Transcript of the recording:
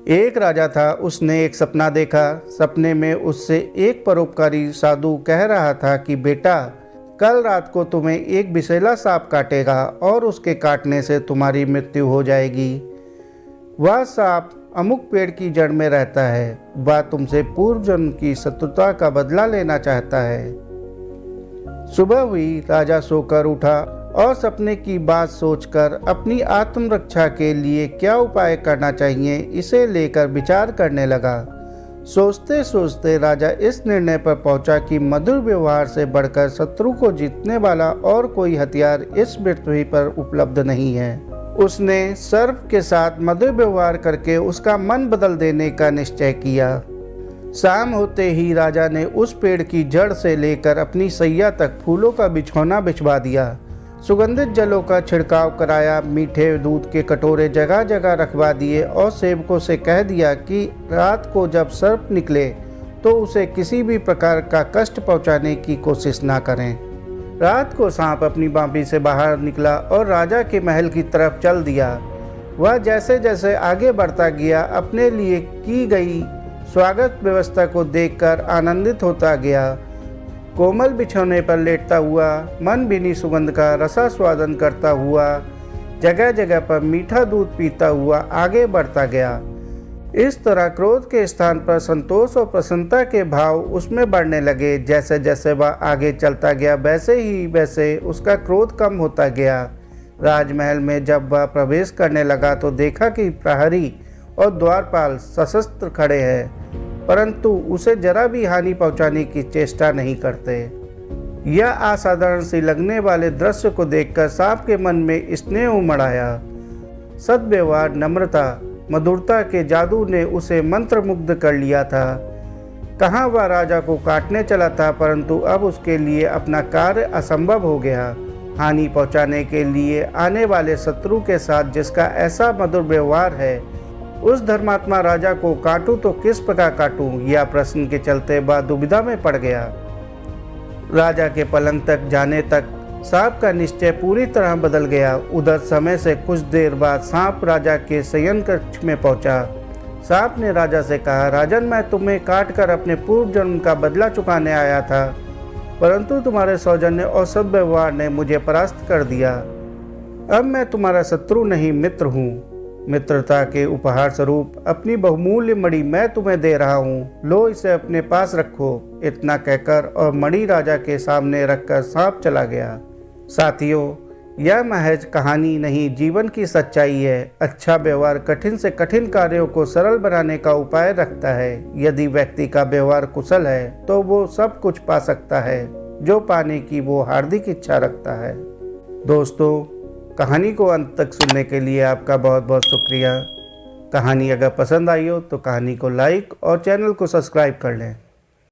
एक राजा था, उसने एक सपना देखा। सपने में उससे एक परोपकारी साधु कह रहा था कि बेटा, कल रात को तुम्हें एक विषैला सांप काटेगा और उसके काटने से तुम्हारी मृत्यु हो जाएगी। वह सांप अमुक पेड़ की जड़ में रहता है। वह तुमसे पूर्व जन्म की शत्रुता का बदला लेना चाहता है। सुबह हुई, राजा सोकर उठा और सपने की बात सोचकर अपनी आत्मरक्षा के लिए क्या उपाय करना चाहिए इसे लेकर विचार करने लगा। सोचते सोचते राजा इस निर्णय पर पहुंचा कि मधुर व्यवहार से बढ़कर शत्रु को जीतने वाला और कोई हथियार इस पृथ्वी पर उपलब्ध नहीं है। उसने सर्प के साथ मधुर व्यवहार करके उसका मन बदल देने का निश्चय किया। शाम होते ही राजा ने उस पेड़ की जड़ से लेकर अपनी सैया तक फूलों का बिछौना बिछवा दिया। सुगंधित जलों का छिड़काव कराया, मीठे दूध के कटोरे जगह जगह रखवा दिए और सेवकों से कह दिया कि रात को जब सर्प निकले तो उसे किसी भी प्रकार का कष्ट पहुंचाने की कोशिश ना करें। रात को सांप अपनी बांपी से बाहर निकला और राजा के महल की तरफ चल दिया। वह जैसे जैसे आगे बढ़ता गया, अपने लिए की गई स्वागत व्यवस्था को देखकर आनंदित होता गया। कोमल बिछौने पर लेटता हुआ, मन बिनी सुगंध का रसास्वादन करता हुआ, जगह जगह पर मीठा दूध पीता हुआ आगे बढ़ता गया। इस तरह क्रोध के स्थान पर संतोष और प्रसन्नता के भाव उसमें बढ़ने लगे। जैसे जैसे वह आगे चलता गया वैसे उसका क्रोध कम होता गया। राजमहल में जब वह प्रवेश करने लगा तो देखा कि प्रहरी और द्वारपाल सशस्त्र खड़े हैं, परंतु उसे जरा भी हानि पहुंचाने की चेष्टा नहीं करते। यह असाधारण सी लगने वाले दृश्य को देखकर सांप के मन में स्नेह उमड़ आया। सद्व्यवहार, नम्रता, मधुरता के जादू ने उसे मंत्रमुग्ध कर लिया था। कहाँ वह राजा को काटने चला था, परंतु अब उसके लिए अपना कार्य असंभव हो गया। हानि पहुंचाने के लिए आने वाले शत्रु के साथ जिसका ऐसा मधुर व्यवहार है, उस धर्मात्मा राजा को काटूं तो किस प्रकार काटूं, यह प्रश्न के चलते वह दुविधा में पड़ गया। राजा के पलंग तक जाने तक सांप का निश्चय पूरी तरह बदल गया। उधर समय से कुछ देर बाद सांप राजा के शयन कक्ष में पहुंचा। सांप ने राजा से कहा, राजन, मैं तुम्हें काटकर अपने पूर्व जन्म का बदला चुकाने आया था, परंतु तुम्हारे सौजन्य और सद्व्यवहार ने मुझे परास्त कर दिया। अब मैं तुम्हारा शत्रु नहीं, मित्र हूँ। मित्रता के उपहार स्वरूप अपनी बहुमूल्य मणि मैं तुम्हें दे रहा हूँ, लो इसे अपने पास रखो। इतना कहकर और मणि राजा के सामने रखकर सांप चला गया। साथियों, यह महज कहानी नहीं, जीवन की सच्चाई है। अच्छा व्यवहार कठिन से कठिन कार्यों को सरल बनाने का उपाय रखता है। यदि व्यक्ति का व्यवहार कुशल है तो वो सब कुछ पा सकता है जो पाने की वो हार्दिक इच्छा रखता है। दोस्तों, कहानी को अंत तक सुनने के लिए आपका बहुत बहुत शुक्रिया। कहानी अगर पसंद आई हो तो कहानी को लाइक और चैनल को सब्सक्राइब कर लें।